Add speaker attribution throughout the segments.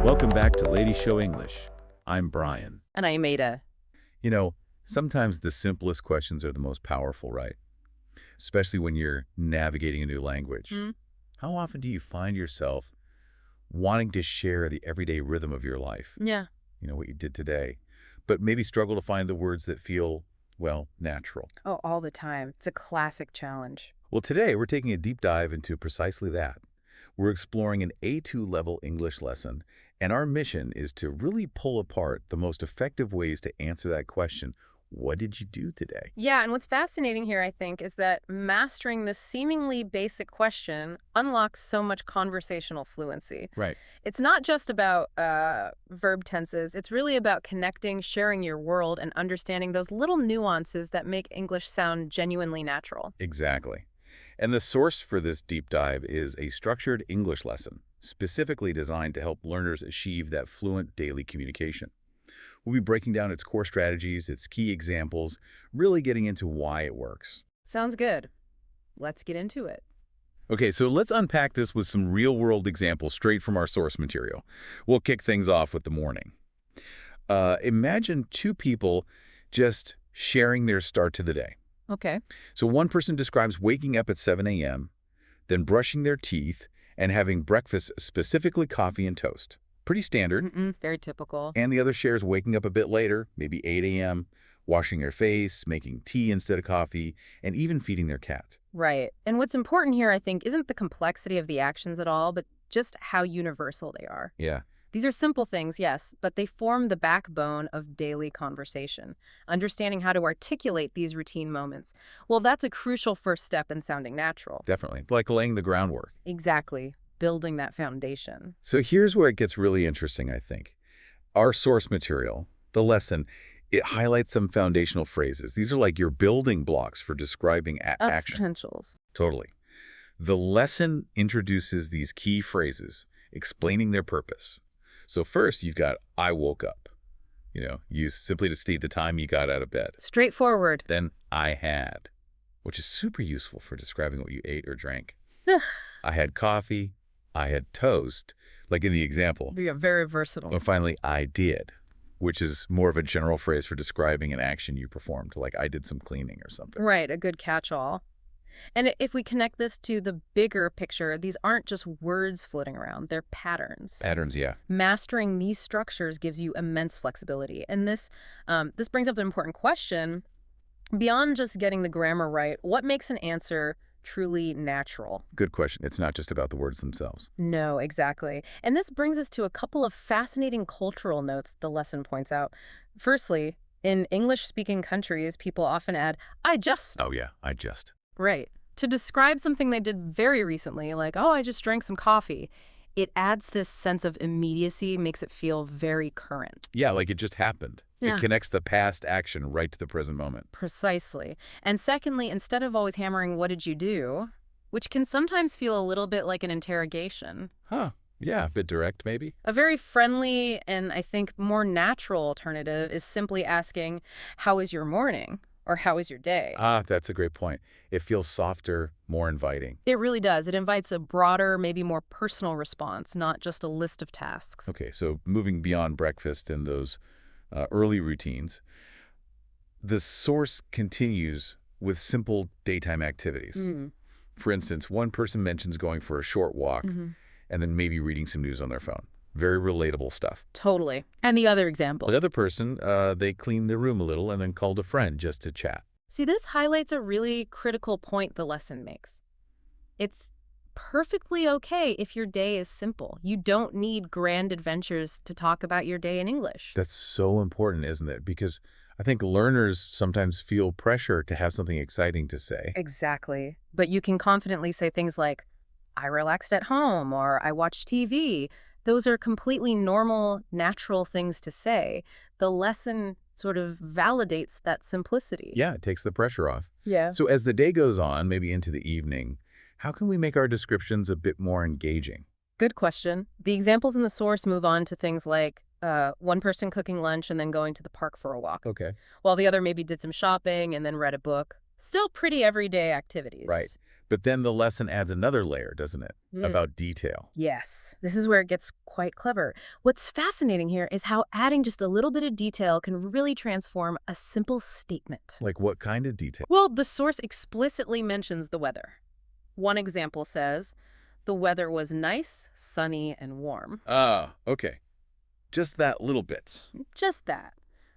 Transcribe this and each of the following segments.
Speaker 1: Welcome back to Lady Show English. I'm Brian.
Speaker 2: And I'm Ada.
Speaker 1: You know, sometimes the simplest questions are the most powerful, right? Especially when you're navigating a new language. How often do you find yourself wanting to share the everyday rhythm of your life?
Speaker 2: Yeah.
Speaker 1: You know, what you did today, but maybe struggle to find the words that feel, well, natural.
Speaker 2: Oh, all the time. It's a classic challenge.
Speaker 1: Well, today we're taking a deep dive into precisely that. We're exploring an A2 level English lesson, and our mission is to really pull apart the most effective ways to answer that question, what did you do today?
Speaker 2: Yeah, and what's fascinating here, I think, is that mastering this seemingly basic question unlocks so much conversational fluency.
Speaker 1: Right.
Speaker 2: It's not just about verb tenses. It's really about connecting, sharing your world, and understanding those little nuances that make English sound genuinely natural.
Speaker 1: Exactly. And the source for this deep dive is a structured English lesson, specifically designed to help learners achieve that fluent daily communication. We'll be breaking down its core strategies, its key examples, really getting into why it works.
Speaker 2: Sounds good. Let's get into it.
Speaker 1: Okay, so let's unpack this with some real-world examples straight from our source material. We'll kick things off with the morning. Imagine two people just sharing their start to the day.
Speaker 2: Okay.
Speaker 1: So one person describes waking up at 7 a.m., then brushing their teeth and having breakfast, specifically coffee and toast. Pretty standard.
Speaker 2: Very typical.
Speaker 1: And the other shares waking up a bit later, maybe 8 a.m., washing their face, making tea instead of coffee, and even feeding their cat.
Speaker 2: Right. And what's important here, I think, isn't the complexity of the actions at all, but just how universal they are.
Speaker 1: Yeah.
Speaker 2: These are simple things, yes, but they form the backbone of daily conversation. Understanding how to articulate these routine moments, well, that's a crucial first step in sounding natural.
Speaker 1: Definitely. Like laying the groundwork.
Speaker 2: Exactly. Building that foundation.
Speaker 1: So here's where it gets really interesting, I think. Our source material, the lesson, it highlights some foundational phrases. These are like your building blocks for describing action.
Speaker 2: Potentials.
Speaker 1: Totally. The lesson introduces these key phrases, explaining their purpose. So first, you've got, I woke up. You know, used simply to state the time you got out of bed.
Speaker 2: Straightforward.
Speaker 1: Then, I had, which is super useful for describing what you ate or drank. I had coffee. I had toast, like in the example.
Speaker 2: Yeah, very versatile.
Speaker 1: And finally, I did, which is more of a general phrase for describing an action you performed, like I did some cleaning or something.
Speaker 2: Right, a good catch-all. And if we connect this to the bigger picture, these aren't just words floating around, they're patterns.
Speaker 1: Patterns, yeah.
Speaker 2: Mastering these structures gives you immense flexibility. And this brings up an important question. Beyond just getting the grammar right, what makes an answer truly natural?
Speaker 1: Good question. It's not just about the words themselves.
Speaker 2: No, exactly. And this brings us to a couple of fascinating cultural notes the lesson points out. Firstly, in English-speaking countries, people often add, I just.
Speaker 1: Oh, yeah, I just.
Speaker 2: Right. To describe something they did very recently, like, oh, I just drank some coffee, it adds this sense of immediacy, makes it feel very current.
Speaker 1: Yeah, like it just happened.
Speaker 2: Yeah.
Speaker 1: It connects the past action right to the present moment.
Speaker 2: Precisely. And secondly, instead of always hammering, what did you do, which can sometimes feel a little bit like an interrogation.
Speaker 1: Huh. Yeah, a bit direct, maybe.
Speaker 2: A very friendly and I think more natural alternative is simply asking, how is your morning? Or how is your day?
Speaker 1: Ah, that's a great point. It feels softer, more inviting.
Speaker 2: It really does. It invites a broader, maybe more personal response, not just a list of tasks.
Speaker 1: Okay, so moving beyond breakfast and those early routines, the source continues with simple daytime activities. For instance, one person mentions going for a short walk and then maybe reading some news on their phone. Very relatable stuff.
Speaker 2: Totally. And the other example.
Speaker 1: The other person, they cleaned their room a little and then called a friend just to chat.
Speaker 2: See, this highlights a really critical point the lesson makes. It's perfectly okay if your day is simple. You don't need grand adventures to talk about your day in English.
Speaker 1: That's so important, isn't it? Because I think learners sometimes feel pressure to have something exciting to say.
Speaker 2: Exactly. But you can confidently say things like, I relaxed at home, or I watched TV. Those are completely normal, natural things to say. The lesson sort of validates that simplicity.
Speaker 1: Yeah, it takes the pressure off.
Speaker 2: Yeah.
Speaker 1: So as the day goes on, maybe into the evening, how can we make our descriptions a bit more engaging?
Speaker 2: Good question. The examples in the source move on to things like one person cooking lunch and then going to the park for a walk,
Speaker 1: Okay.
Speaker 2: while the other maybe did some shopping and then read a book. Still pretty everyday activities.
Speaker 1: Right. But then the lesson adds another layer, doesn't it? About detail.
Speaker 2: Yes, this is where it gets quite clever. What's fascinating here is how adding just a little bit of detail can really transform a simple statement.
Speaker 1: Like what kind of detail?
Speaker 2: Well, the source explicitly mentions the weather. One example says, "The weather was nice, sunny, and warm."
Speaker 1: Ah, okay. Just that little bit.
Speaker 2: Just that.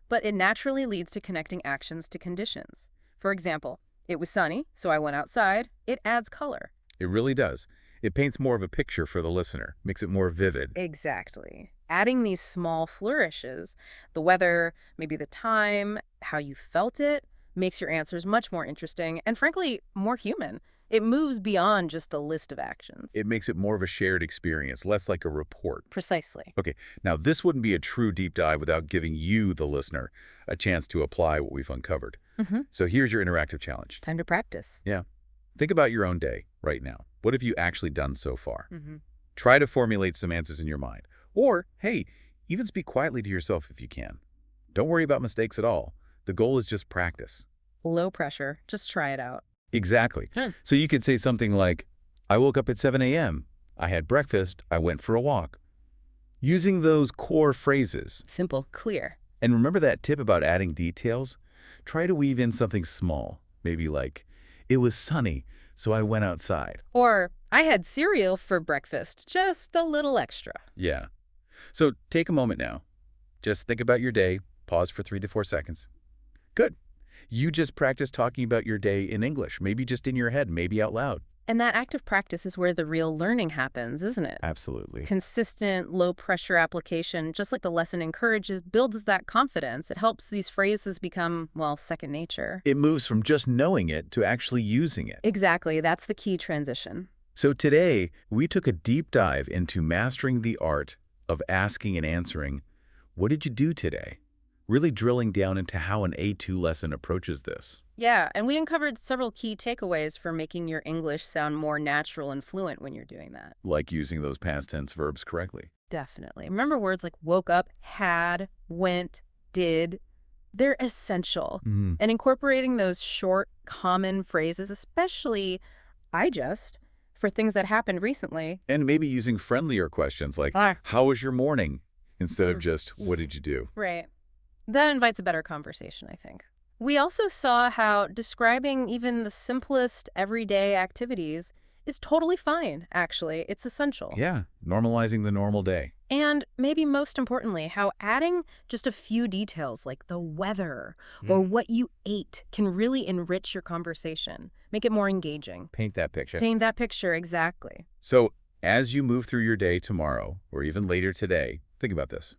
Speaker 2: But it naturally leads to connecting actions to conditions. For example, it was sunny, so I went outside. It adds color.
Speaker 1: It really does. It paints more of a picture for the listener, makes it more vivid.
Speaker 2: Exactly. Adding these small flourishes, the weather, maybe the time, how you felt it, makes your answers much more interesting and, frankly, more human. It moves beyond just a list of actions.
Speaker 1: It makes it more of a shared experience, less like a report.
Speaker 2: Precisely.
Speaker 1: Okay, now this wouldn't be a true deep dive without giving you, the listener, a chance to apply what we've uncovered. So here's your interactive challenge.
Speaker 2: Time to practice.
Speaker 1: Yeah. Think about your own day right now. What have you actually done so far? Try to formulate some answers in your mind. Or, hey, even speak quietly to yourself if you can. Don't worry about mistakes at all. The goal is just practice.
Speaker 2: Low pressure. Just try it out.
Speaker 1: Exactly. So you could say something like, I woke up at 7 a.m. I had breakfast. I went for a walk. Using those core phrases.
Speaker 2: Simple, clear.
Speaker 1: And remember that tip about adding details? Try to weave in something small. Maybe like, it was sunny, so I went outside.
Speaker 2: Or, I had cereal for breakfast. Just a little extra.
Speaker 1: Yeah. So take a moment now. Just think about your day. Pause for 3 to 4 seconds. Good. You just practiced talking about your day in English, maybe just in your head, maybe out loud.
Speaker 2: And that active practice is where the real learning happens, isn't it?
Speaker 1: Absolutely.
Speaker 2: Consistent, low-pressure application, just like the lesson encourages, builds that confidence. It helps these phrases become, well, second nature.
Speaker 1: It moves from just knowing it to actually using it.
Speaker 2: Exactly. That's the key transition.
Speaker 1: So today, we took a deep dive into mastering the art of asking and answering, what did you do today? Really drilling down into how an A2 lesson approaches this.
Speaker 2: Yeah, and we uncovered several key takeaways for making your English sound more natural and fluent when you're doing that.
Speaker 1: Like using those past tense verbs correctly.
Speaker 2: Definitely. Remember words like woke up, had, went, did. They're essential. And incorporating those short, common phrases, especially I just, for things that happened recently.
Speaker 1: And maybe using friendlier questions like, how was your morning? Instead of just, what did you do?
Speaker 2: Right. That invites a better conversation, I think. We also saw how describing even the simplest everyday activities is totally fine, actually. It's essential.
Speaker 1: Yeah, normalizing the normal day.
Speaker 2: And maybe most importantly, how adding just a few details like the weather or what you ate can really enrich your conversation, make it more engaging.
Speaker 1: Paint that picture.
Speaker 2: Paint that picture, exactly.
Speaker 1: So as you move through your day tomorrow, or even later today, think about this.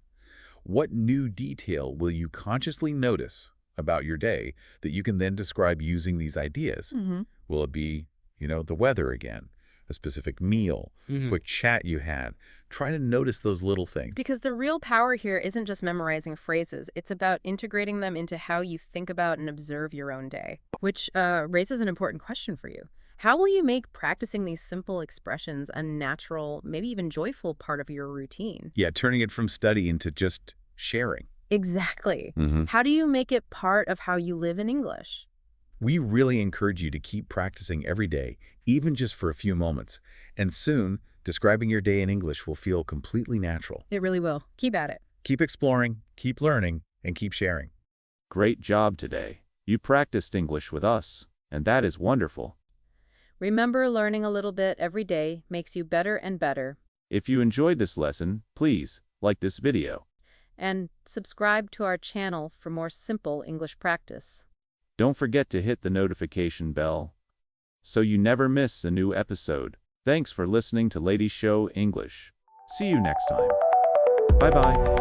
Speaker 1: What new detail will you consciously notice about your day that you can then describe using these ideas? Will it be, the weather again, a specific meal, quick chat you had? Try to notice those little things.
Speaker 2: Because the real power here isn't just memorizing phrases. It's about integrating them into how you think about and observe your own day, which raises an important question for you. How will you make practicing these simple expressions a natural, maybe even joyful part of your routine?
Speaker 1: Yeah, turning it from study into just sharing.
Speaker 2: Exactly. How do you make it part of how you live in English?
Speaker 1: We really encourage you to keep practicing every day, even just for a few moments. And soon, describing your day in English will feel completely natural.
Speaker 2: It really will. Keep at it.
Speaker 1: Keep exploring, keep learning, and keep sharing.
Speaker 3: Great job today. You practiced English with us, and that is wonderful.
Speaker 2: Remember, learning a little bit every day makes you better and better.
Speaker 3: If you enjoyed this lesson, please like this video.
Speaker 2: And subscribe to our channel for more simple English practice.
Speaker 3: Don't forget to hit the notification bell so you never miss a new episode. Thanks for listening to Lady Show English. See you next time. Bye-bye.